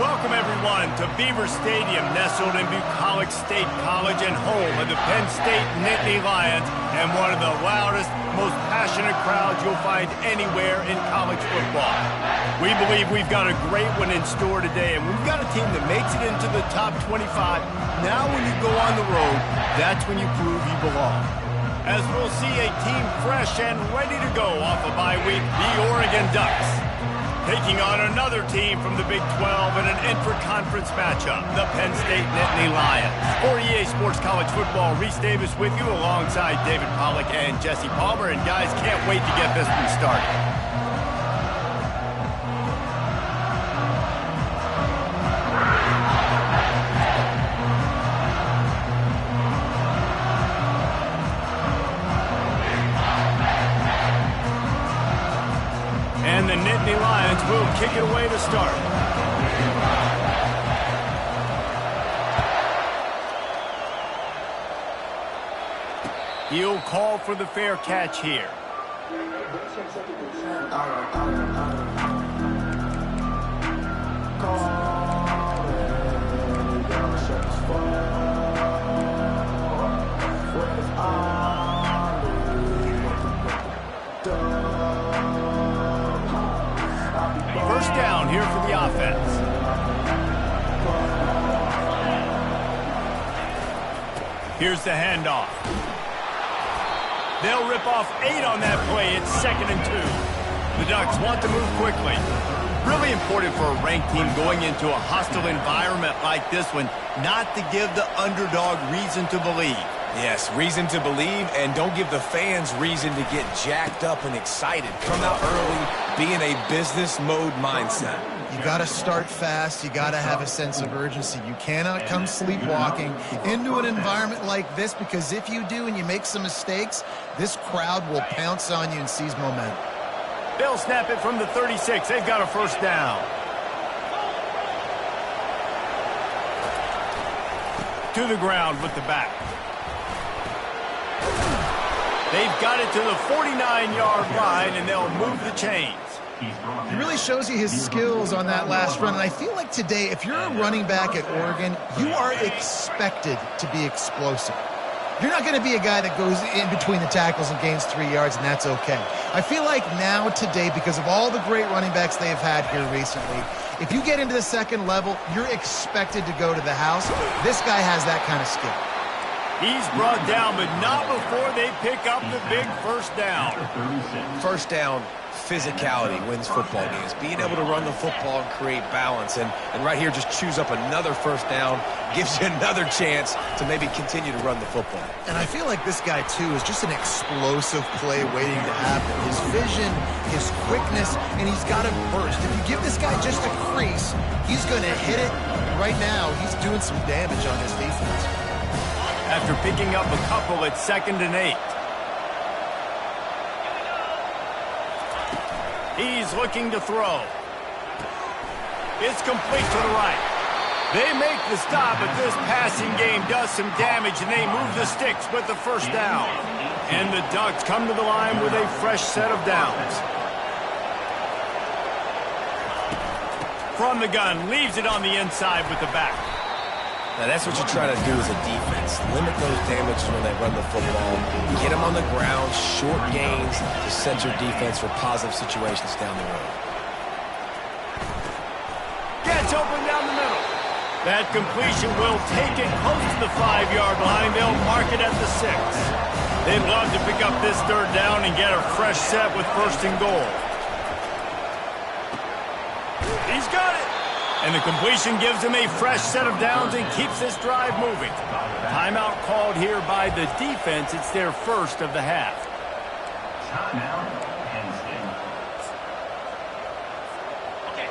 Welcome, everyone, to Beaver Stadium, nestled in Bucolic State College and home of the Penn State Nittany Lions, and one of the loudest, most passionate crowds you'll find anywhere in college football. We believe we've got a great one in store today, and we've got a team that makes it into the top 25. Now when you go on the road, that's when you prove you belong. As we'll see a team fresh and ready to go off a bye week, the Oregon Ducks. Taking on another team from the Big 12 in an intra-conference matchup, the Penn State Nittany Lions. For EA Sports College Football, Reese Davis with you alongside David Pollack and Jesse Palmer. And guys, can't wait to get this one started. And the Nittany Lions will kick it away to start. He'll call for the fair catch here. First down here for the offense. Here's the handoff. They'll rip off 8 on that play. It's 2nd and 2. The Ducks want to move quickly. Really important for a ranked team going into a hostile environment like this one, not to give the underdog reason to believe. Yes, reason to believe, and don't give the fans reason to get jacked up and excited. Come out early, be in a business mode mindset. You got to start fast. You got to have a sense of urgency. You cannot come sleepwalking into an environment like this, because if you do and you make some mistakes, this crowd will pounce on you and seize momentum. They'll snap it from the 36. They've got a first down. To the ground with the back. They've got it to the 49-yard line, and they'll move the chains. He really shows you his skills on that last run. And I feel like today, if you're a running back at Oregon, you are expected to be explosive. You're not going to be a guy that goes in between the tackles and gains 3 yards, and that's okay. I feel like now today, because of all the great running backs they have had here recently, if you get into the second level, you're expected to go to the house. This guy has that kind of skill. He's brought down, but not before they pick up the big first down. First down, physicality wins football games. Being able to run the football and create balance. And right here, just choose up another first down, gives you another chance to maybe continue to run the football. And I feel like this guy, too, is just an explosive play waiting to happen. His vision, his quickness, and he's got a burst. If you give this guy just a crease, he's going to hit it. Right now, he's doing some damage on his defense. After picking up a couple, it's 2nd and 8. He's looking to throw. It's complete to the right. They make the stop, but this passing game does some damage, and they move the sticks with the first down. And the Ducks come to the line with a fresh set of downs. From the gun, leaves it on the inside with the back. Now, that's what you try to do as a defense. Limit those damages when they run the football. Get them on the ground, short gains to set your defense for positive situations down the road. Gets open down the middle. That completion will take it close to the 5-yard line. They'll mark it at the 6. They'd love to pick up this third down and get a fresh set with 1st and goal. He's got it. And the completion gives him a fresh set of downs and keeps this drive moving. Timeout called here by the defense. It's their first of the half.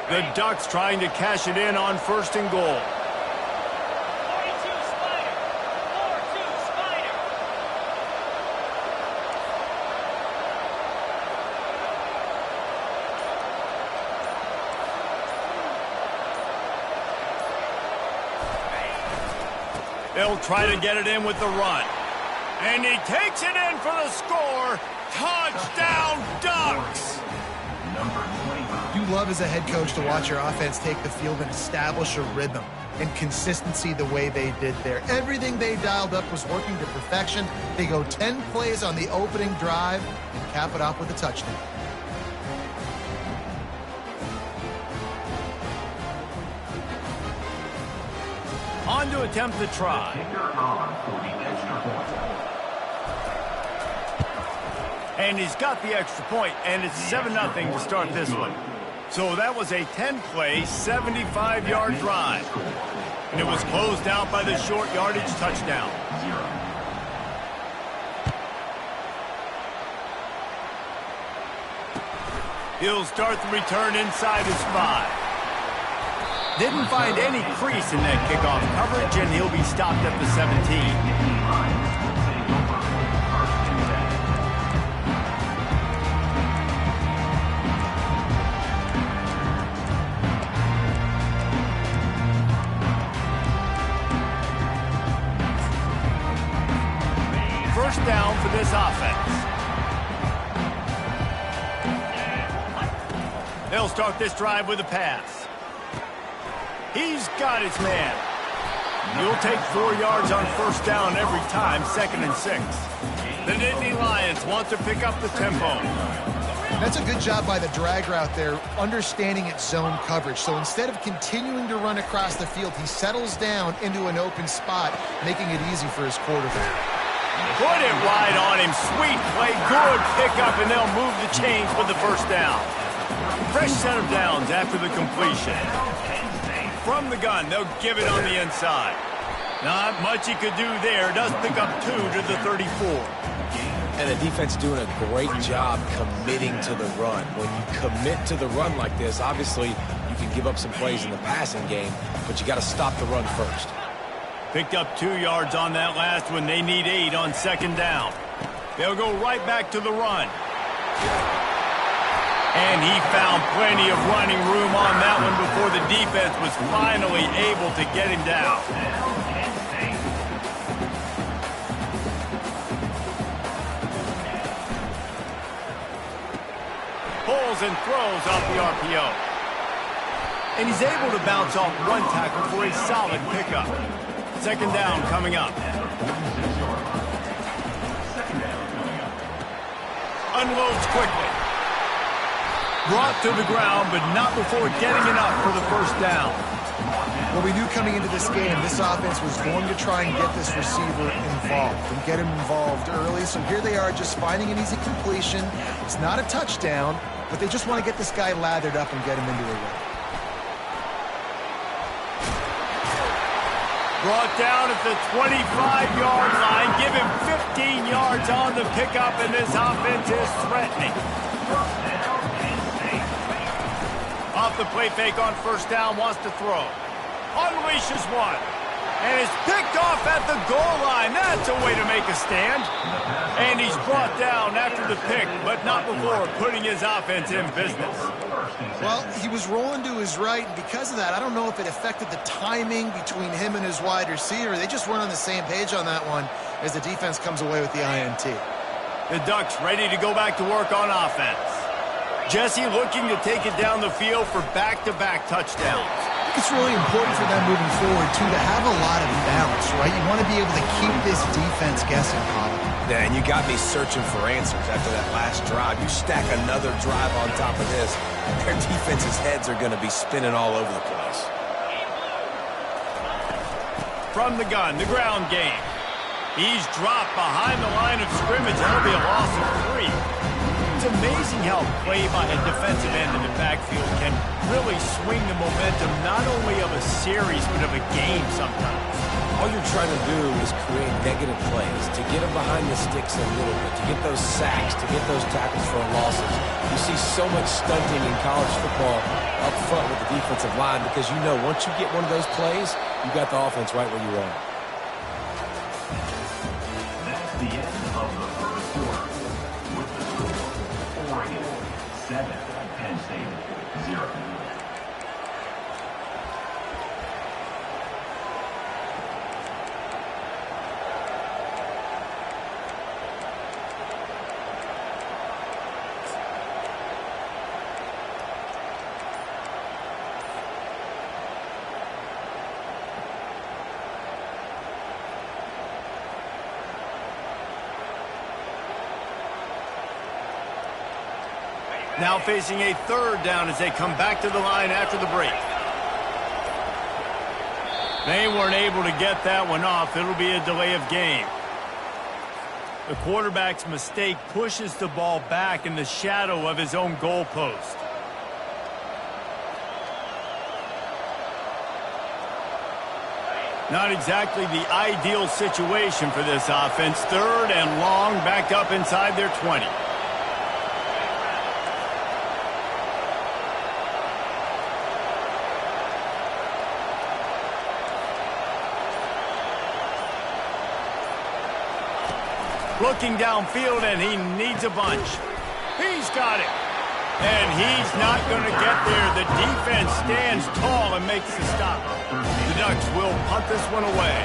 The Ducks trying to cash it in on 1st and goal. They'll try to get it in with the run. And he takes it in for the score. Touchdown, Ducks! love as a head coach to watch your offense take the field and establish a rhythm and consistency the way they did there. Everything they dialed up was working to perfection. They go 10 plays on the opening drive and cap it off with a touchdown. On to attempt the try. And he's got the extra point, and it's 7-0 to start this one. So that was a 10-play, 75-yard drive. And it was closed out by the short yardage touchdown. He'll start the return inside his 5. Didn't find any crease in that kickoff coverage, and he'll be stopped at the 17. First down for this offense. They'll start this drive with a pass. He's got his man. You'll take 4 yards on first down every time, 2nd and 6. The Nittany Lions want to pick up the tempo. That's a good job by the drag route there, understanding its zone coverage. So instead of continuing to run across the field, he settles down into an open spot, making it easy for his quarterback. Put it wide on him. Sweet play, good pickup, and they'll move the chains with the first down. Fresh set of downs after the completion. From the gun, they'll give it on the inside. Not much he could do there. Does pick up 2 to the 34. And the defense doing a great job committing to the run. When you commit to the run like this, obviously you can give up some plays in the passing game, but you got to stop the run first. Picked up 2 yards on that last one. They need 8 on 2nd down. They'll go right back to the run. And he found plenty of running room on that one before the defense was finally able to get him down. Pulls and throws off the RPO. And he's able to bounce off one tackle for a solid pickup. 2nd down coming up. Unloads quickly. Brought to the ground, but not before getting enough for the first down. Well, we knew coming into this game, this offense was going to try and get this receiver involved and get him involved early. So here they are just finding an easy completion. It's not a touchdown, but they just want to get this guy lathered up and get him into a run. Brought down at the 25-yard line. Give him 15 yards on the pickup, and this offense is threatening. Off the play fake on first down, wants to throw. Unleashes one. And is picked off at the goal line. That's a way to make a stand. And he's brought down after the pick, but not before putting his offense in business. Well, he was rolling to his right, and because of that, I don't know if it affected the timing between him and his wide receiver. They just weren't on the same page on that one as the defense comes away with the INT. The Ducks ready to go back to work on offense. Jesse looking to take it down the field for back-to-back touchdowns. I think it's really important for them moving forward, too, to have a lot of balance, right? You want to be able to keep this defense guessing, Colin. Yeah, and you got me searching for answers after that last drive. You stack another drive on top of this, their defense's heads are going to be spinning all over the place. From the gun, the ground game. He's dropped behind the line of scrimmage. That'll be a loss of 3. It's amazing how play by a defensive end in the backfield can really swing the momentum not only of a series but of a game sometimes. All you're trying to do is create negative plays, to get them behind the sticks a little bit, to get those sacks, to get those tackles for losses. You see so much stunting in college football up front with the defensive line because you know once you get one of those plays, you got the offense right where you want it. That's the end of the first quarter. With the score, Oregon 7, Penn State 0. Now facing a third down as they come back to the line after the break. They weren't able to get that one off. It'll be a delay of game. The quarterback's mistake pushes the ball back in the shadow of his own goalpost. Not exactly the ideal situation for this offense. Third and long, back up inside their 20. Looking downfield, and he needs a bunch. He's got it. And he's not going to get there. The defense stands tall and makes the stop. The Ducks will punt this one away.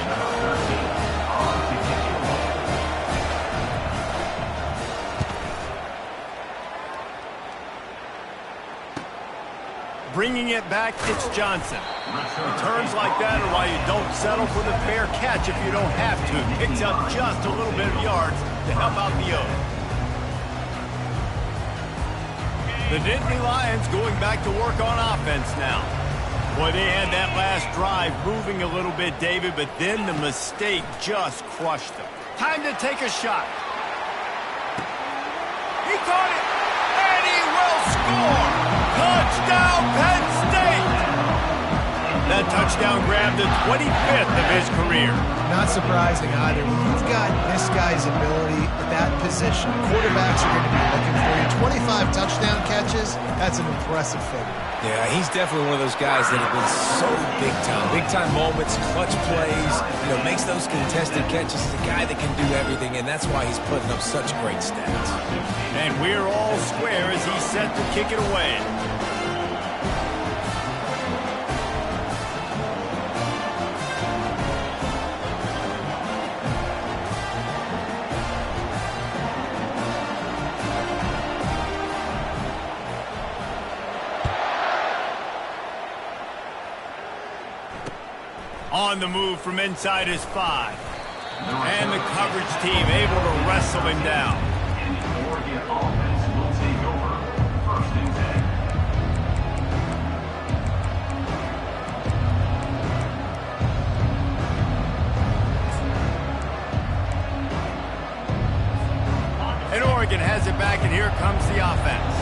Bringing it back, it's Johnson. Returns like that are why you don't settle for the fair catch if you don't have to. Picks up just a little bit of yards to help out the O. The Nittany Lions going back to work on offense now. Boy, they had that last drive moving a little bit, David, but then the mistake just crushed them. Time to take a shot. He caught it, and he will score! Touchdown, Penn State! That touchdown grabbed the 25th of his career. Not surprising either. When you've got this guy's ability at that position, quarterbacks are going to be looking for you. 25 touchdown catches, that's an impressive figure. Yeah, he's definitely one of those guys that have been so big time. Big time moments, clutch plays, makes those contested catches. He's a guy that can do everything, and that's why he's putting up such great stats. And we're all square as he's set to kick it away. On the move from inside his 5. And the coverage team able to wrestle him down. And the Oregon offense will take over 1st and 10. And Oregon has it back, and here comes the offense.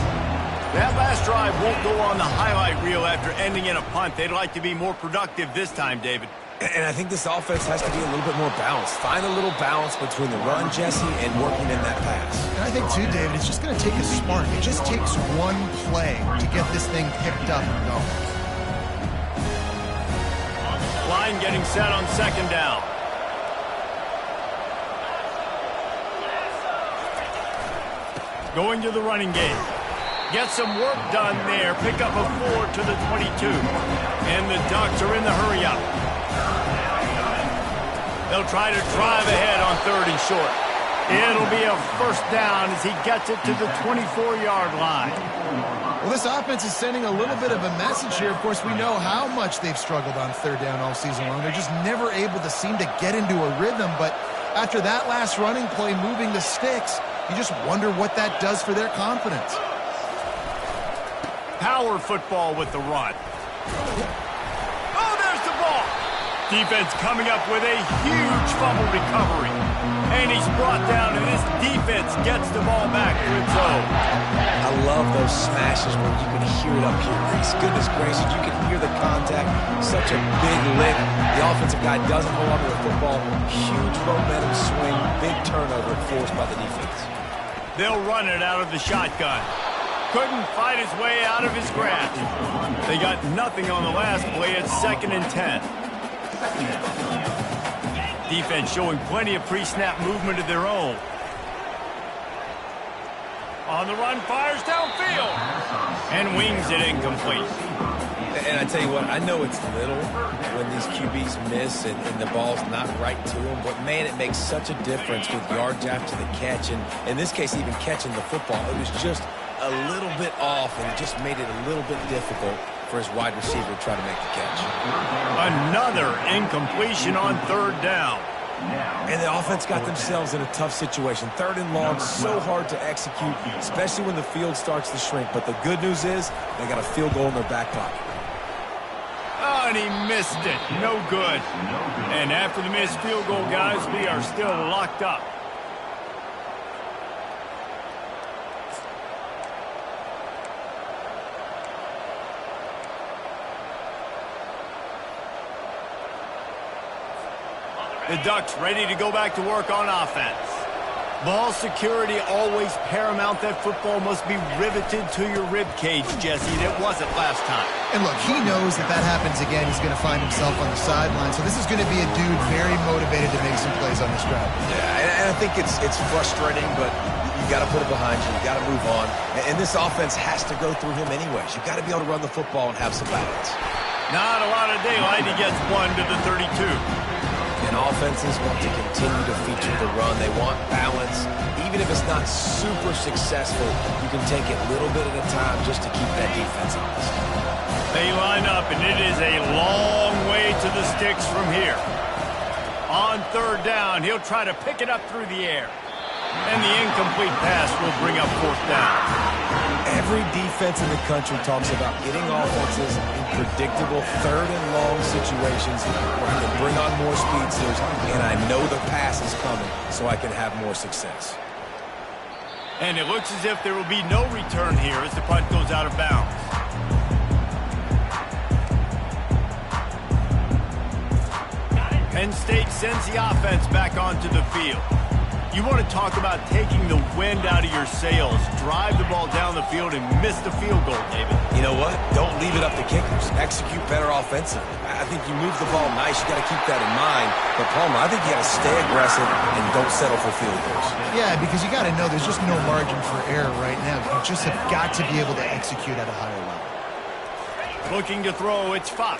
That last drive won't go on the highlight reel after ending in a punt. They'd like to be more productive this time, David. And I think this offense has to be a little bit more balanced. Find a little balance between the run, Jesse, and working in that pass. And I think, too, David, it's just going to take a spark. It just takes one play to get this thing picked up and going. Line getting set on 2nd down. Going to the running game. Get some work done there. Pick up a 4 to the 22. And the Ducks are in the hurry-up. They'll try to drive ahead on 3rd and short. It'll be a 1st down as he gets it to the 24-yard line. Well, this offense is sending a little bit of a message here. Of course, we know how much they've struggled on 3rd down all season long. They're just never able to seem to get into a rhythm. But after that last running play, moving the sticks, you just wonder what that does for their confidence. Power football with the run. Oh, there's the ball. Defense coming up with a huge fumble recovery. And he's brought down, and this defense gets the ball back to its own. I love those smashes where you can hear it up here. Goodness gracious, you can hear the contact. Such a big lick. The offensive guy doesn't hold on to the football. Huge momentum swing. Big turnover forced by the defense. They'll run it out of the shotgun. Couldn't fight his way out of his grasp. They got nothing on the last play at 2nd and 10. Defense showing plenty of pre-snap movement of their own. On the run, fires downfield. And wings it incomplete. And I tell you what, I know it's little when these QBs miss and the ball's not right to them, but man, it makes such a difference with yards after the catch. And in this case, even catching the football, it was just a little bit off, and it just made it a little bit difficult for his wide receiver to try to make the catch. Another incompletion on 3rd down. And the offense got themselves in a tough situation. 3rd and long, so hard to execute, especially when the field starts to shrink. But the good news is they got a field goal in their back pocket. Oh, and he missed it. No good. And after the missed field goal, guys, we are still locked up. The Ducks ready to go back to work on offense. Ball security always paramount. That football must be riveted to your rib cage, Jesse. It wasn't last time. And look, he knows if that happens again, he's going to find himself on the sideline. So this is going to be a dude very motivated to make some plays on this drive. Yeah, and I think it's frustrating, but you got to put it behind you. You got to move on. And this offense has to go through him anyways. You got to be able to run the football and have some balance. Not a lot of daylight. He gets 1 to the 32. And offenses want to continue to feature the run. They want balance. Even if it's not super successful, you can take it a little bit at a time just to keep that defense honest. They line up, and it is a long way to the sticks from here. On 3rd down, he'll try to pick it up through the air. And the incomplete pass will bring up 4th down. Every defense in the country talks about getting offenses in predictable 3rd and long situations where I can bring on more speedsters and I know the pass is coming so I can have more success. And it looks as if there will be no return here as the punt goes out of bounds. Penn State sends the offense back onto the field. You want to talk about taking the wind out of your sails. Drive the ball down the field and miss the field goal, David. You know what? Don't leave it up to kickers. Execute better offensively. I think you move the ball nice. You got to keep that in mind. But, Palmer, I think you got to stay aggressive and don't settle for field goals. Yeah, because you got to know there's just no margin for error right now. You just have got to be able to execute at a higher level. Looking to throw, it's Fox.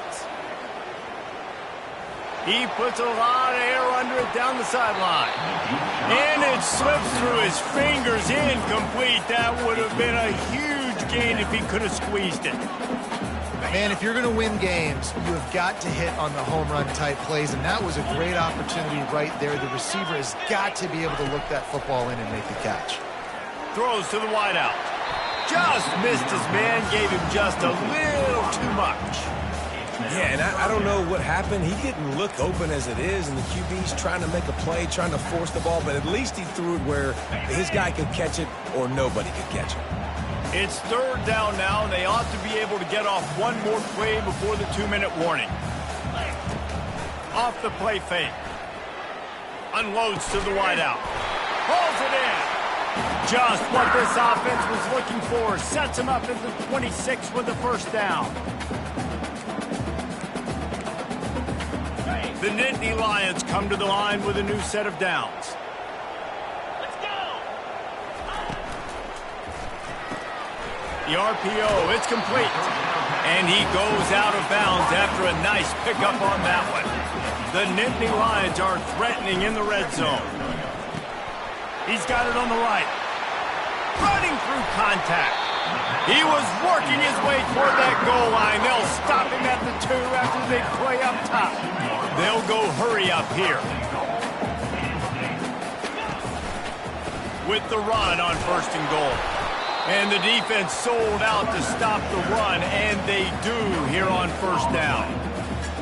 He puts a lot of air under it down the sideline. And it slips through his fingers, incomplete. That would have been a huge gain if he could have squeezed it. Man, if you're going to win games, you have got to hit on the home run type plays, and that was a great opportunity right there. The receiver has got to be able to look that football in and make the catch. Throws to the wideout. Just missed his man, gave him just a little too much. Yeah, and I don't know what happened. He didn't look open as it is, and the QB's trying to make a play, trying to force the ball, but at least he threw it where his guy could catch it or nobody could catch it. It's 3rd down now, and they ought to be able to get off one more play before the 2-minute warning. Off the play fake. Unloads to the wideout. Pulls it in. Just what this offense was looking for. Sets him up at the 26 with the 1st down. The Nittany Lions come to the line with a new set of downs. Let's go! The RPO, it's complete. And he goes out of bounds after a nice pickup on that one. The Nittany Lions are threatening in the red zone. He's got it on the right. Running through contact. He was working his way toward that goal line. They'll stop him at the 2 after they play up top. They'll go hurry up here. With the run on 1st and goal. And the defense sold out to stop the run, and they do here on 1st down.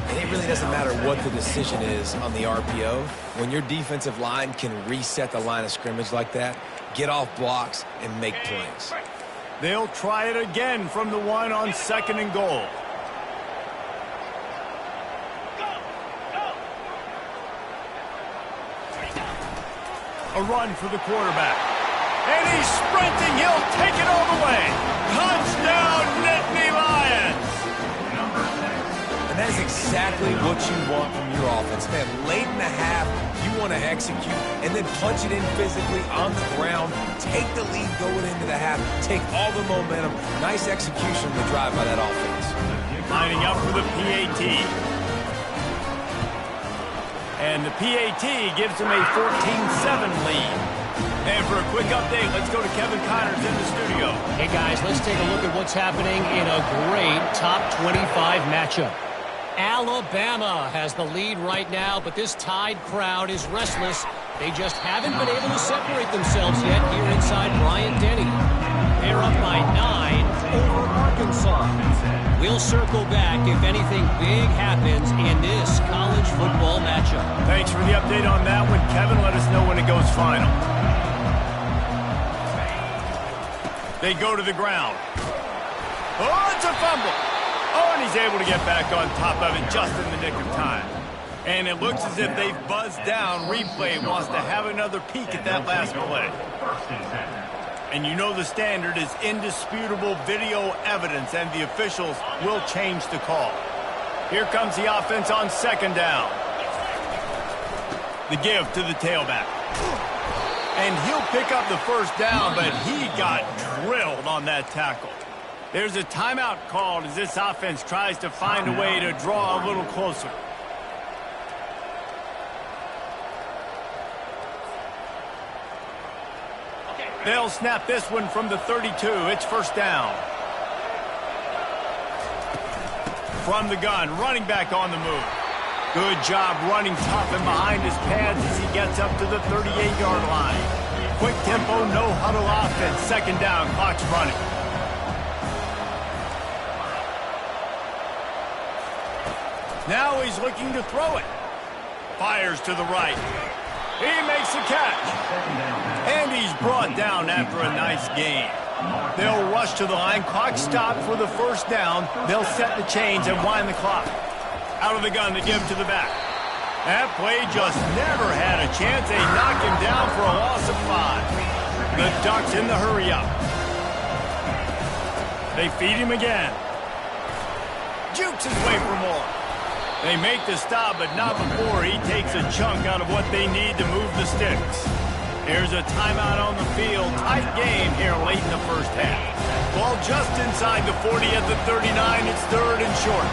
And it really doesn't matter what the decision is on the RPO. When your defensive line can reset the line of scrimmage like that, get off blocks, and make plays. They'll try it again from the 1 on 2nd and goal. A run for the quarterback. And he's sprinting. He'll take it all the way. Touchdown, Nittany Lions. And that is exactly what you want from your offense, man. Late in the half, you want to execute and then punch it in physically on the ground. Take the lead going into the half. Take all the momentum. Nice execution of the drive by that offense. Lining up for the PAT. And the PAT gives them a 14-7 lead. And for a quick update, let's go to Kevin Connors in the studio. Hey, guys, let's take a look at what's happening in a great top 25 matchup. Alabama has the lead right now, but this tied crowd is restless. They just haven't been able to separate themselves yet here inside Bryant-Denny. They're up by 9 over Arkansas. We'll circle back if anything big happens in this college football matchup. Thanks for the update on that one, Kevin. Let us know when it goes final. They go to the ground. Oh, it's a fumble. Oh, and he's able to get back on top of it just in the nick of time. And it looks as if they've buzzed down. Replay wants to have another peek at that last play. And you know the standard is indisputable video evidence, and the officials will change the call. Here comes the offense on second down. The give to the tailback. And he'll pick up the first down, but he got drilled on that tackle. There's a timeout called as this offense tries to find a way to draw a little closer. They'll snap this one from the 32. It's first down. From the gun, running back on the move. Good job running tough and behind his pads as he gets up to the 38-yard line. Quick tempo, no huddle offense. Second down, clock's running. Now he's looking to throw it. Fires to the right. He makes the catch. And he's brought down after a nice gain. They'll rush to the line. Clock stopped for the first down. They'll set the chains and wind the clock. Out of the gun to give to the back. That play just never had a chance. They knock him down for a loss of 5. The Ducks in the hurry up. They feed him again. Jukes his way for more. They make the stop, but not before he takes a chunk out of what they need to move the sticks. Here's a timeout on the field. Tight game here late in the first half. Ball just inside the 40 at the 39. It's third and short.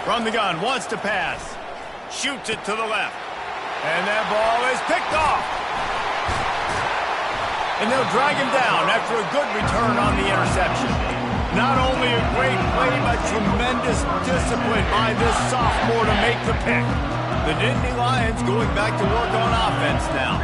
From the gun, wants to pass. Shoots it to the left. And that ball is picked off. And they'll drag him down after a good return on the interception. Not only a great play, but tremendous discipline by this sophomore to make the pick. The Nittany Lions going back to work on offense now.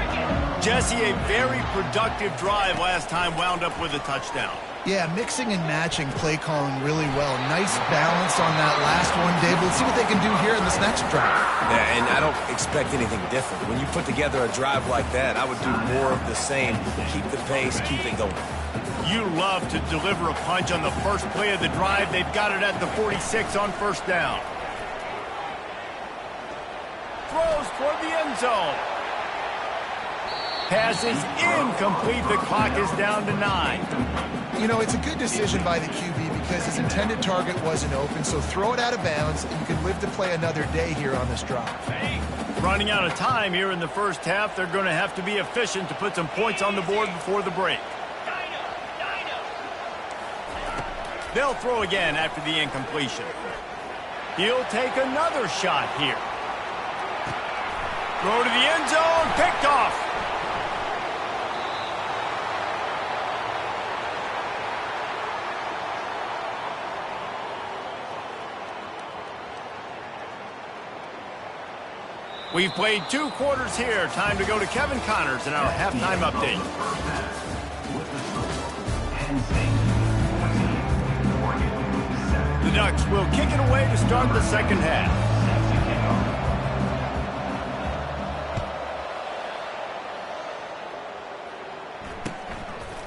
Jesse, a very productive drive last time wound up with a touchdown. Yeah, mixing and matching play calling really well. Nice balance on that last one, Dave. Let's see what they can do here in this next drive. Yeah, and I don't expect anything different. When you put together a drive like that, I would do more of the same. Keep the pace, keep it going. You love to deliver a punch on the first play of the drive. They've got it at the 46 on first down. Throws toward the end zone. Pass is incomplete. The clock is down to 9. You know, it's a good decision by the QB because his intended target wasn't open, so throw it out of bounds, and you can live to play another day here on this drive. Running out of time here in the first half, they're going to have to be efficient to put some points on the board before the break. They'll throw again after the incompletion. He'll take another shot here. Throw to the end zone, picked off. We've played 2 quarters here. Time to go to Kevin Connors in our halftime update. The Ducks will kick it away to start the second half.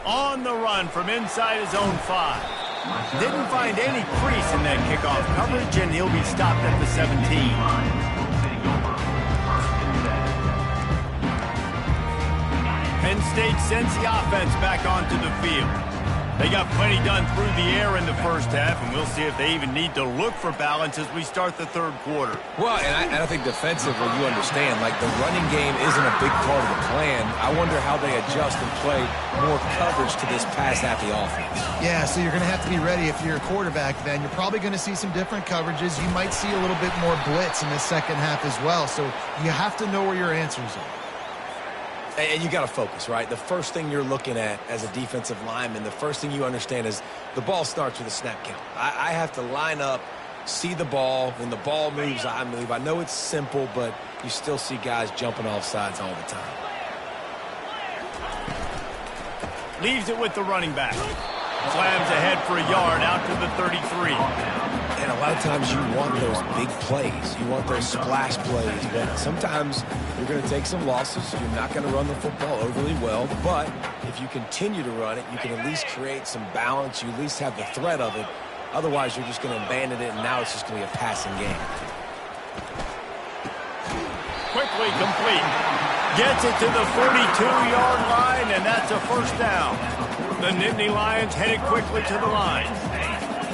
On the run from inside his own 5. Didn't find any crease in that kickoff coverage, and he'll be stopped at the 17. Penn State sends the offense back onto the field. They got plenty done through the air in the first half, and we'll see if they even need to look for balance as we start the third quarter. Well, and I think defensively, you understand, like the running game isn't a big part of the plan. I wonder how they adjust and play more coverage to this pass-happy offense. Yeah, so you're going to have to be ready if you're a quarterback then. You're probably going to see some different coverages. You might see a little bit more blitz in the second half as well, so you have to know where your answers are. And you got to focus, right? The first thing you're looking at as a defensive lineman, the first thing you understand is the ball starts with a snap count. I have to line up, see the ball. When the ball moves, I move. I know it's simple, but you still see guys jumping off sides all the time. Leaves it with the running back. Slams ahead for a yard out to the 33. And a lot of times you want those big plays. You want those splash plays. But sometimes you're going to take some losses. You're not going to run the football overly well. But if you continue to run it, you can at least create some balance. You at least have the threat of it. Otherwise, you're just going to abandon it, and now it's just going to be a passing game. Quickly complete. Gets it to the 42-yard line, and that's a first down. The Nittany Lions headed quickly to the line.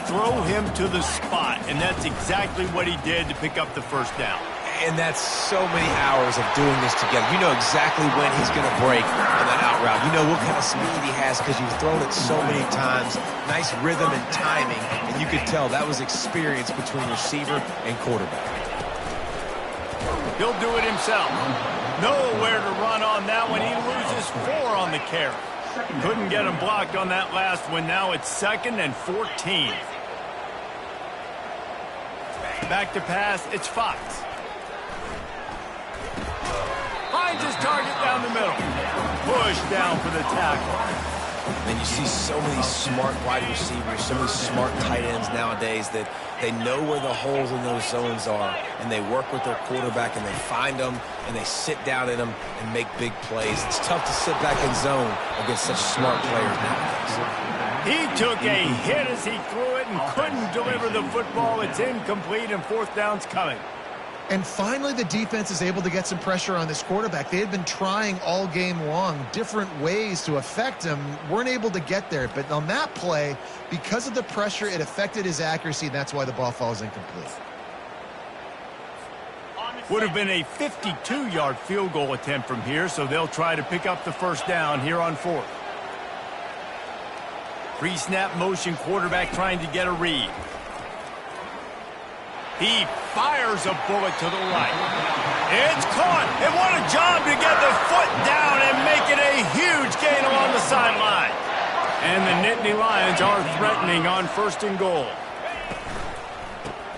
Throw him to the spot, and that's exactly what he did to pick up the first down. And that's so many hours of doing this together. You know exactly when he's going to break on that out route. You know what kind of speed he has because you've thrown it so many times. Nice rhythm and timing, and you could tell that was experience between receiver and quarterback. He'll do it himself. Nowhere to run on that one. He loses 4 on the carry. Couldn't get him blocked on that last one. Now it's 2nd and 14. Back to pass, it's Fox. Finds his target down the middle. Push down for the tackle. And you see so many smart wide receivers, so many smart tight ends nowadays that they know where the holes in those zones are, and they work with their quarterback, and they find them, and they sit down in them and make big plays. It's tough to sit back in zone against such smart players nowadays. He took a hit as he threw it and couldn't deliver the football. It's incomplete, and 4th down's coming. And finally, the defense is able to get some pressure on this quarterback. They had been trying all game long different ways to affect him, weren't able to get there. But on that play, because of the pressure, it affected his accuracy, and that's why the ball falls incomplete. Would have been a 52-yard field goal attempt from here, so they'll try to pick up the first down here on 4th. Pre-snap motion quarterback trying to get a read. He fires a bullet to the right. It's caught. And what a job to get the foot down and make it a huge gain along the sideline. And the Nittany Lions are threatening on 1st and goal.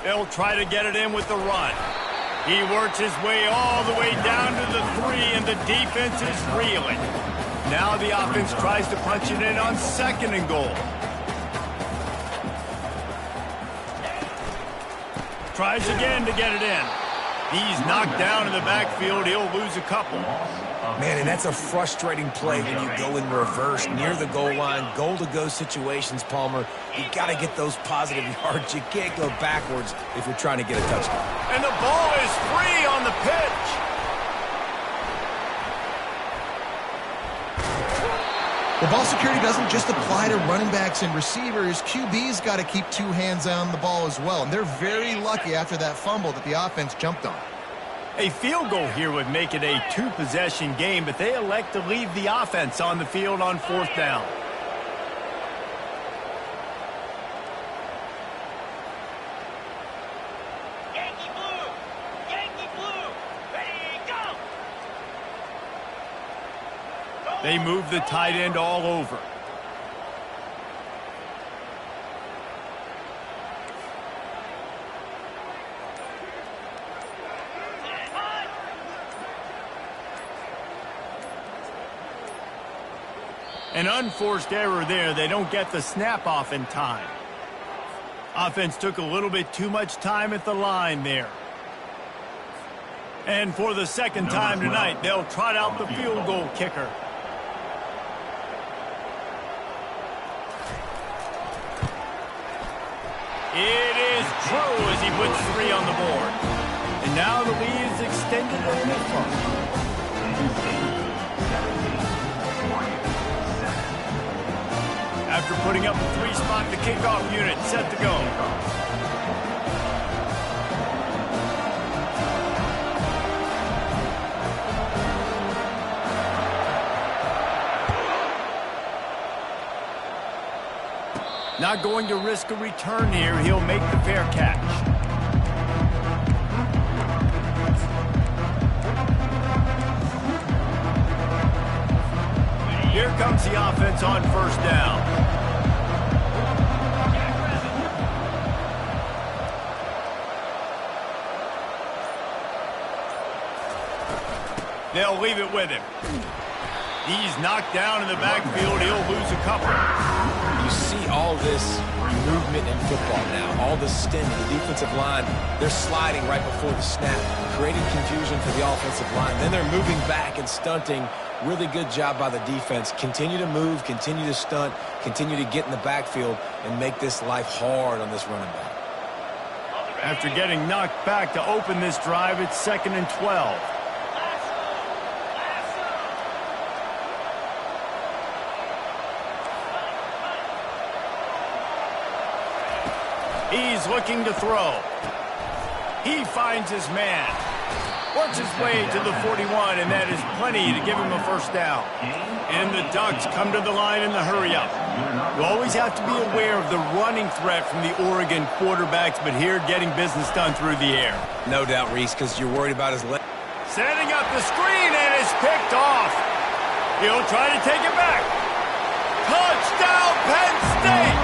They'll try to get it in with the run. He works his way all the way down to the 3, and the defense is reeling. Now the offense tries to punch it in on 2nd and goal. Tries again to get it in. He's knocked down in the backfield. He'll lose a couple. Man, and that's a frustrating play when you go in reverse near the goal line, goal-to-go situations, Palmer. You got to get those positive yards. You can't go backwards if you're trying to get a touchdown. And the ball is free on the pitch. The ball security doesn't just apply to running backs and receivers. QB's got to keep 2 hands on the ball as well. And they're very lucky after that fumble that the offense jumped on. A field goal here would make it a 2-possession game, but they elect to leave the offense on the field on 4th down. Yankee blue, ready, go! They move the tight end all over. An unforced error there. They don't get the snap off in time. Offense took a little bit too much time at the line there. And for the 2nd time tonight, they'll trot out the field goal kicker. It is true as he puts 3 on the board. And now the lead is extended a little further. After putting up a 3-spot, the kickoff unit set to go. Not going to risk a return here. He'll make the fair catch. Here comes the offense on first down. They'll leave it with him. He's knocked down in the backfield. He'll lose a couple. You see all this movement in football now. All the stint, the defensive line, they're sliding right before the snap, creating confusion for the offensive line. Then they're moving back and stunting. Really good job by the defense. Continue to move, continue to stunt, continue to get in the backfield and make this life hard on this running back. After getting knocked back to open this drive, it's 2nd and 12. He's looking to throw. He finds his man. Works his way to the 41, and that is plenty to give him a first down. And the Ducks come to the line in the hurry-up. You always have to be aware of the running threat from the Oregon quarterbacks, but here getting business done through the air. No doubt, Reese, because you're worried about his leg. Setting up the screen, and it's picked off. He'll try to take it back. Touchdown, Penn State!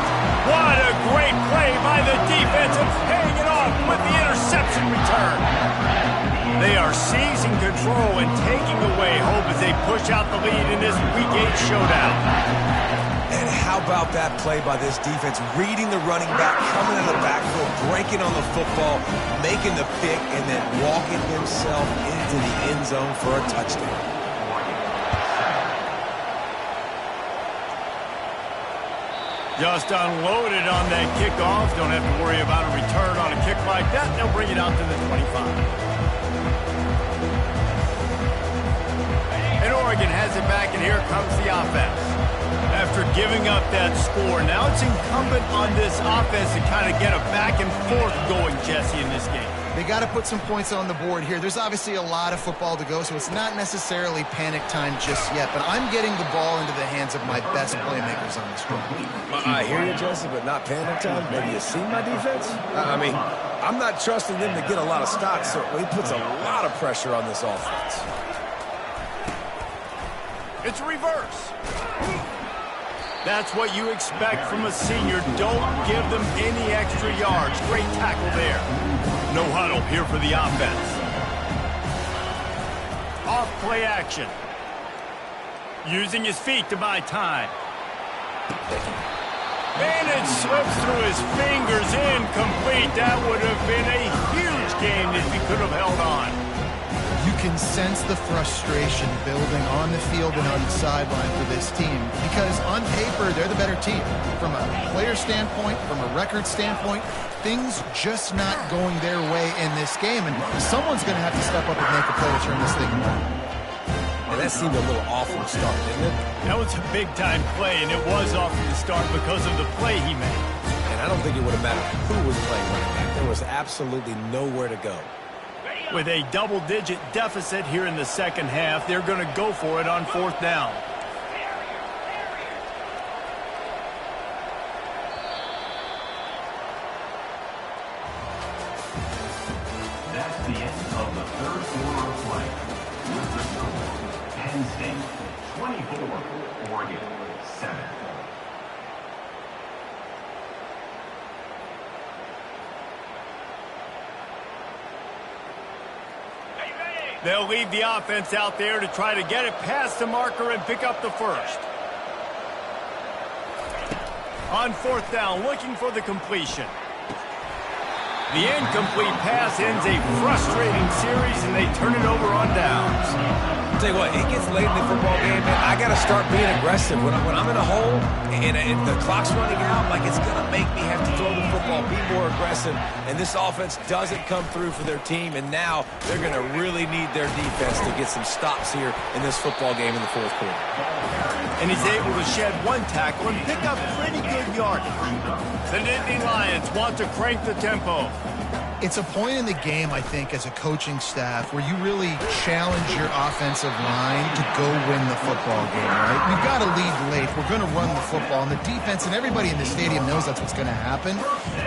What a great play by the defense and paying it off with the interception return. They are seizing control and taking away hope as they push out the lead in this Week 8 showdown. And how about that play by this defense? Reading the running back, coming in the backfield, breaking on the football, making the pick, and then walking himself into the end zone for a touchdown. Just unloaded on that kickoff. Don't have to worry about a return on a kick like that. They'll bring it out to the 25. And Oregon has it back, and here comes the offense. After giving up that score, now it's incumbent on this offense to kind of get a back and forth going, Jesse, in this game. They got to put some points on the board here. There's obviously a lot of football to go, so it's not necessarily panic time just yet. But I'm getting the ball into the hands of my best playmakers on this drive. I hear you, Jesse, but not panic time. Maybe you see my defense? I mean, I'm not trusting them to get a lot of stops, so he puts a lot of pressure on this offense. It's reverse. That's what you expect from a senior. Don't give them any extra yards. Great tackle there. No huddle here for the offense. Off play action. Using his feet to buy time. And it slips through his fingers, incomplete. That would have been a huge game if he could have held on. You can sense the frustration building on the field and on the sideline for this team because on paper, they're the better team. From a player standpoint, from a record standpoint, things just not going their way in this game. And someone's going to have to step up and make a play to turn this thing around. And that seemed a little off from the start, didn't it? That was a big-time play, and it was off from the start because of the play he made. And I don't think it would have mattered who was playing running back. There was absolutely nowhere to go. With a double-digit deficit here in the second half, they're going to go for it on fourth down. That's the end of the third quarter of play. With the score, Penn State 24, Oregon 7. They'll leave the offense out there to try to get it past the marker and pick up the first. On fourth down, looking for the completion. The incomplete pass ends a frustrating series, and they turn it over on downs. I'll tell you what, it gets late in the football game, man. I got to start being aggressive. When I'm in a hole and the clock's running out, like it's going to make me have to throw the football, be more aggressive. And this offense doesn't come through for their team, and now they're going to really need their defense to get some stops here in this football game in the fourth quarter. And he's able to shed one tackle and pick up pretty good yardage. The Nittany Lions want to crank the tempo. It's a point in the game, I think, as a coaching staff where you really challenge your offensive line to go win the football game, right? We've got to lead late. We're going to run the football, and the defense and everybody in the stadium knows that's what's going to happen.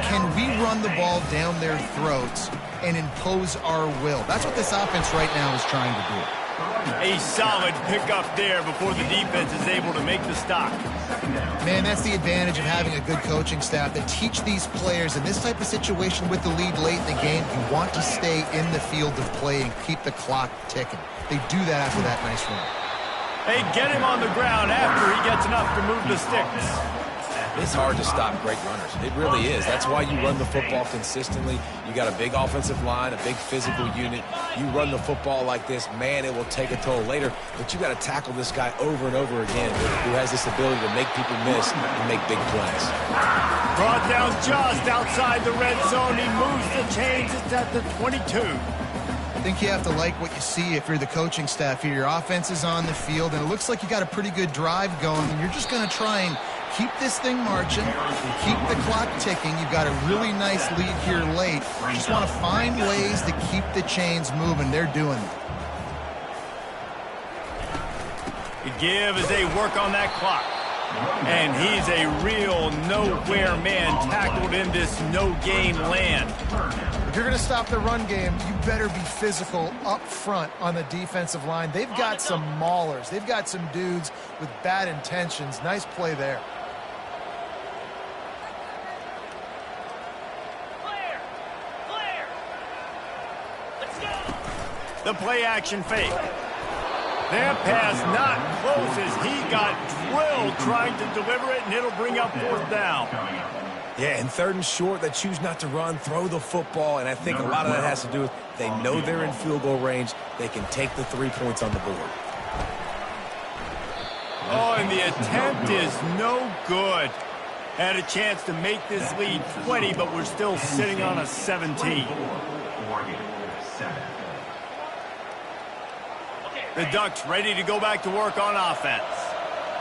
Can we run the ball down their throats and impose our will? That's what this offense right now is trying to do. A solid pickup there before the defense is able to make the stop. Man, that's the advantage of having a good coaching staff that teach these players in this type of situation with the lead late in the game. You want to stay in the field of play and keep the clock ticking. They do that after that nice run. They get him on the ground after he gets enough to move the sticks. It's hard to stop great runners. It really is. That's why you run the football consistently. You got a big offensive line, a big physical unit. You run the football like this, man, it will take a toll later. But you got to tackle this guy over and over again who has this ability to make people miss and make big plays. Brought down just outside the red zone. He moves the chains. It's at the 22. I think you have to like what you see if you're the coaching staff here. Your offense is on the field, and it looks like you got a pretty good drive going, and you're just going to try and keep this thing marching, keep the clock ticking. You've got a really nice lead here late. You just want to find ways to keep the chains moving. They're doing it. The give as they work on that clock. And he's a real nowhere man tackled in this no-gain land. If you're going to stop the run game, you better be physical up front on the defensive line. They've got some maulers. They've got some dudes with bad intentions. Nice play there. Clear! Let's go! The play-action fake. That pass not close as he got drilled trying to deliver it, and it'll bring up fourth down. Yeah, and third and short, they choose not to run, throw the football, and I think a lot of that has to do with they know they're in field goal range. They can take the 3 points on the board. Oh, and the attempt is no good. Had a chance to make this lead 20, but we're still sitting on a 17. The Ducks ready to go back to work on offense.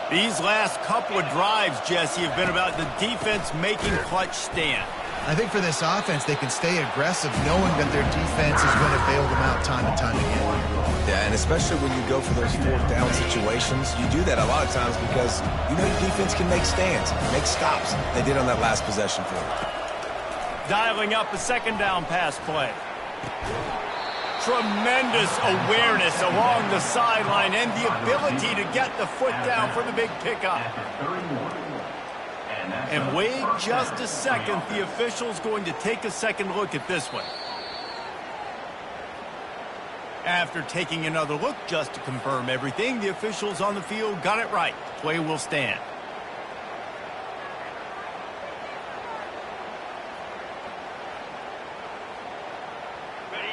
These last couple of drives, Jesse, have been about the defense making clutch stand. I think for this offense, they can stay aggressive knowing that their defense is going to bail them out time and time again. Yeah, and especially when you go for those fourth down situations, you do that a lot of times because you know your defense can make stands, make stops. They did on that last possession for them. Dialing up a second down pass play. Tremendous awareness along the sideline and the ability to get the foot down for the big pickup. And wait just a second. The official's going to take a second look at this one. After taking another look just to confirm everything, the officials on the field got it right. Play will stand.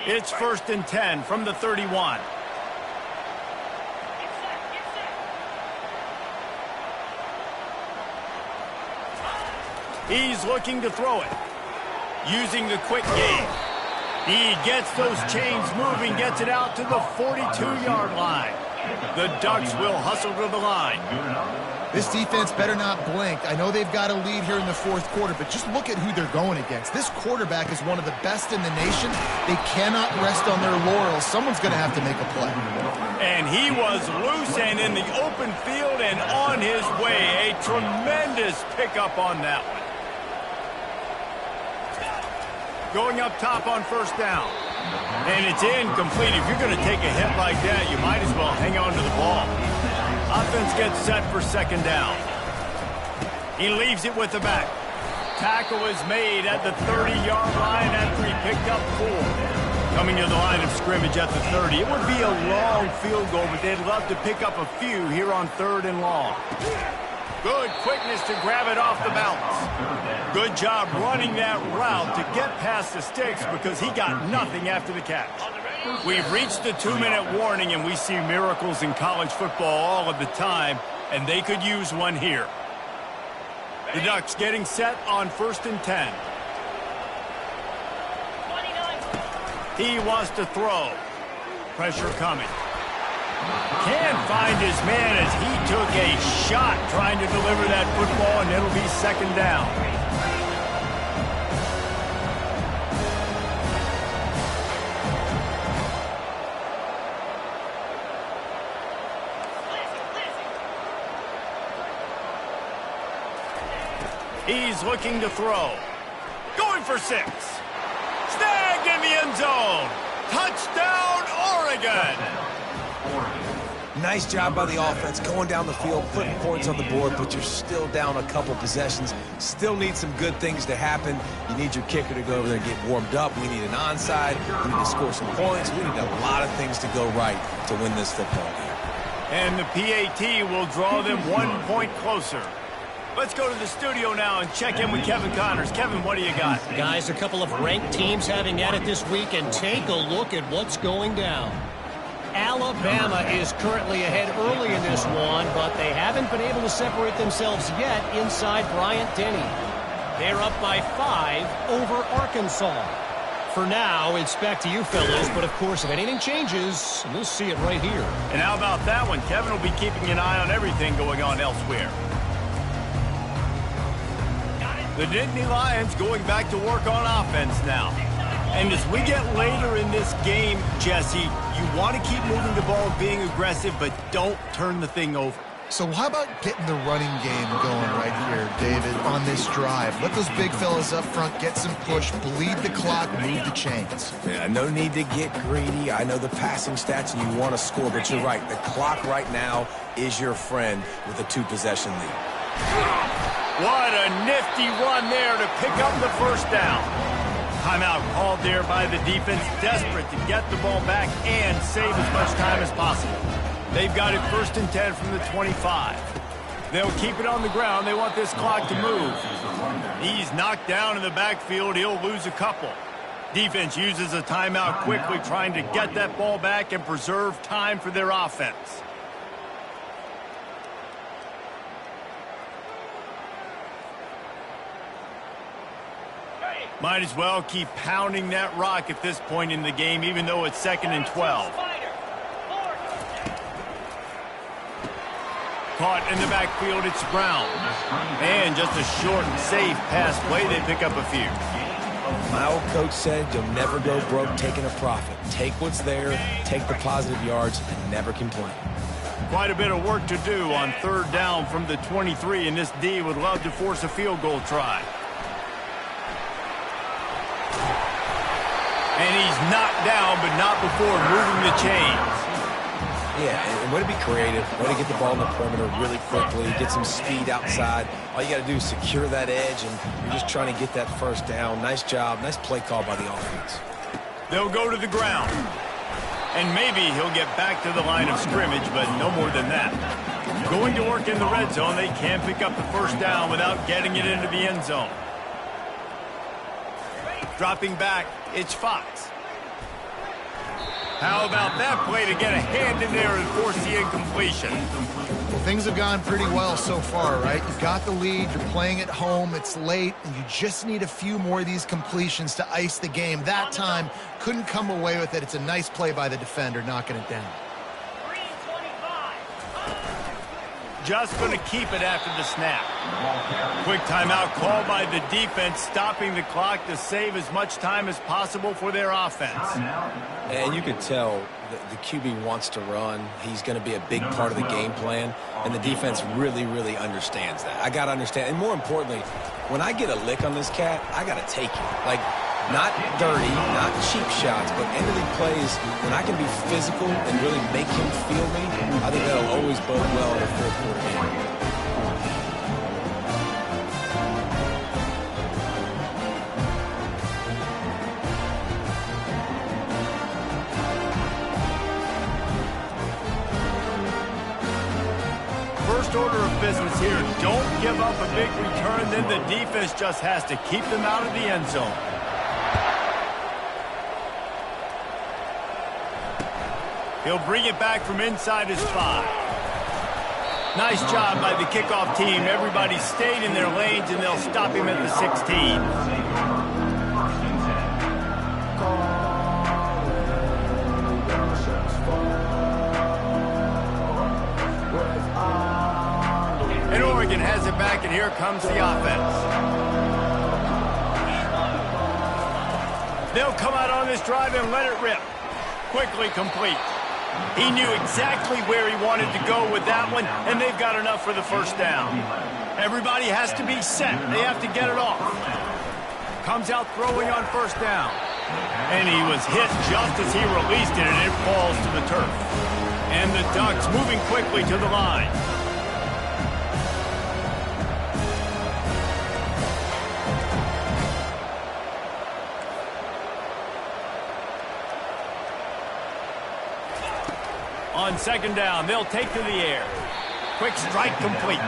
It's 1st and 10 from the 31. He's looking to throw it. Using the quick game. He gets those chains moving, gets it out to the 42-yard line. The Ducks will hustle to the line. This defense better not blink. I know they've got a lead here in the fourth quarter, but just look at who they're going against. This quarterback is one of the best in the nation. They cannot rest on their laurels. Someone's going to have to make a play. And he was loose and in the open field and on his way. A tremendous pickup on that one. Going up top on first down. And it's incomplete. If you're going to take a hit like that, you might as well hang on to the ball. Offense gets set for second down. He leaves it with the back. Tackle is made at the 30-yard line after he picked up 4. Coming to the line of scrimmage at the 30. It would be a long field goal, but they'd love to pick up a few here on 3rd and long. Good quickness to grab it off the bounce. Good job running that route to get past the sticks because he got nothing after the catch. We've reached the 2-minute warning, and we see miracles in college football all of the time, and they could use one here. The Ducks getting set on 1st and 10. He wants to throw. Pressure coming. Can't find his man as he took a shot trying to deliver that football, and it'll be second down. He's looking to throw. Going for 6. Snagged in the end zone. Touchdown, Oregon. Nice job by the offense going down the field, putting points on the board, but you're still down a couple possessions. Still need some good things to happen. You need your kicker to go over there and get warmed up. We need an onside. We need to score some points. We need a lot of things to go right to win this football game. And the PAT will draw them 1 point closer. Let's go to the studio now and check in with Kevin Connors. Kevin, what do you got? Guys, a couple of ranked teams having at it this week, and take a look at what's going down. Alabama is currently ahead early in this one, but they haven't been able to separate themselves yet inside Bryant-Denny. They're up by 5 over Arkansas. For now, it's back to you fellas, but of course, if anything changes, we'll see it right here. And how about that one? Kevin will be keeping an eye on everything going on elsewhere. The Nittany Lions going back to work on offense now. And as we get later in this game, Jesse, you want to keep moving the ball, being aggressive, but don't turn the thing over. So how about getting the running game going right here, David, on this drive? Let those big fellas up front get some push, bleed the clock, move the chains. Yeah, no need to get greedy. I know the passing stats and you want to score, but you're right. The clock right now is your friend with a 2-possession lead. What a nifty run there to pick up the first down. Timeout called there by the defense, desperate to get the ball back and save as much time as possible. They've got it 1st and 10 from the 25. They'll keep it on the ground. They want this clock to move. He's knocked down in the backfield. He'll lose a couple. Defense uses a timeout quickly, trying to get that ball back and preserve time for their offense. Might as well keep pounding that rock at this point in the game, even though it's 2nd and 12. Caught in the backfield, it's Brown. And just a short and safe pass play, they pick up a few. My old coach said you'll never go broke taking a profit. Take what's there, take the positive yards, and never complain. Quite a bit of work to do on 3rd down from the 23, and this D would love to force a field goal try. And he's knocked down, but not before moving the chains. Yeah, and way to be creative, way to get the ball in the perimeter really quickly, get some speed outside. All you got to do is secure that edge, and you're just trying to get that first down. Nice job, nice play call by the offense. They'll go to the ground. And maybe he'll get back to the line of scrimmage, but no more than that. Going to work in the red zone, they can't pick up the first down without getting it into the end zone. Dropping back, it's Fox. How about that play to get a hand in there and force the incompletion? Well, things have gone pretty well so far, right? You've got the lead, you're playing at home, it's late, and you just need a few more of these completions to ice the game. That time, couldn't come away with it. It's a nice play by the defender, knocking it down. Just going to keep it after the snap. Quick timeout called by the defense, stopping the clock to save as much time as possible for their offense. And you could tell the QB wants to run. He's going to be a big part of the game plan, and the defense really, really understands that. I got to understand, and more importantly, when I get a lick on this cat, I got to take it. Like, not dirty, not cheap shots, but end-of-league plays, when I can be physical and really make him feel me, I think that'll always bode well in a fourth-quarter game. First order of business here, don't give up a big return, then the defense just has to keep them out of the end zone. He'll bring it back from inside his 5. Nice job by the kickoff team. Everybody stayed in their lanes, and they'll stop him at the 16. And Oregon has it back, and here comes the offense. They'll come out on this drive and let it rip. Quickly complete. He knew exactly where he wanted to go with that one, and they've got enough for the first down. Everybody has to be set. They have to get it off. Comes out throwing on first down. And he was hit just as he released it, and it falls to the turf. And the Ducks moving quickly to the line. On second down, they'll take to the air. Quick strike complete.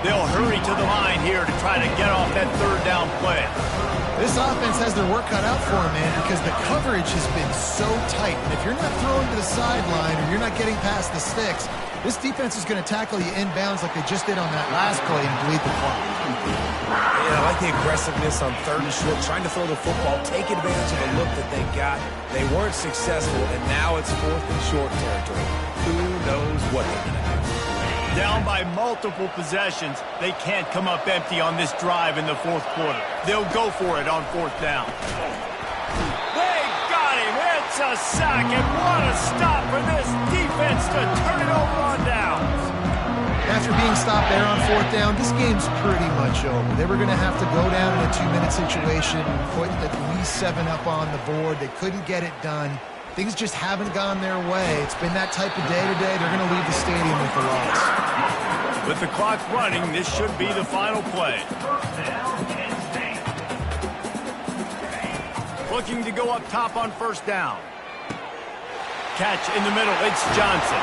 They'll hurry to the line here to try to get off that third down play. This offense has their work cut out for them, man, because the coverage has been so tight. And if you're not throwing to the sideline or you're not getting past the sticks, this defense is going to tackle you inbounds like they just did on that last play and bleed the clock. Yeah, I like the aggressiveness on third and short, trying to throw the football, take advantage of the look that they got. They weren't successful, and now it's fourth and short territory. Who knows what they're going to do? Down by multiple possessions, they can't come up empty on this drive in the fourth quarter. They'll go for it on fourth down. They got him. It's a sack, and what a stop for this defense to turn it over on downs. After being stopped there on fourth down, this game's pretty much over. They were going to have to go down in a 2-minute situation, put at least 7 up on the board. They couldn't get it done. Things just haven't gone their way. It's been that type of day today. They're going to leave the stadium with the loss. With the clock running, this should be the final play. Looking to go up top on first down. Catch in the middle, it's Johnson.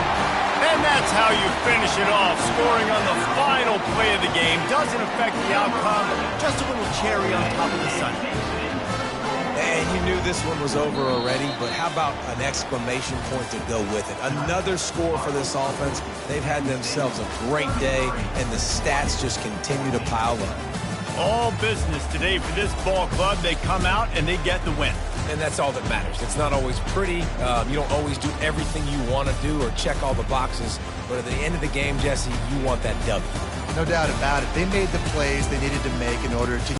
And that's how you finish it off. Scoring on the final play of the game doesn't affect the outcome. Just a little cherry on top of the sundae. And you knew this one was over already, but how about an exclamation point to go with it? Another score for this offense. They've had themselves a great day, and the stats just continue to pile up. All business today for this ball club. They come out and they get the win. And that's all that matters. It's not always pretty. You don't always do everything you want to do or check all the boxes. But at the end of the game, Jesse, you want that W. No doubt about it. They made the plays they needed to make in order to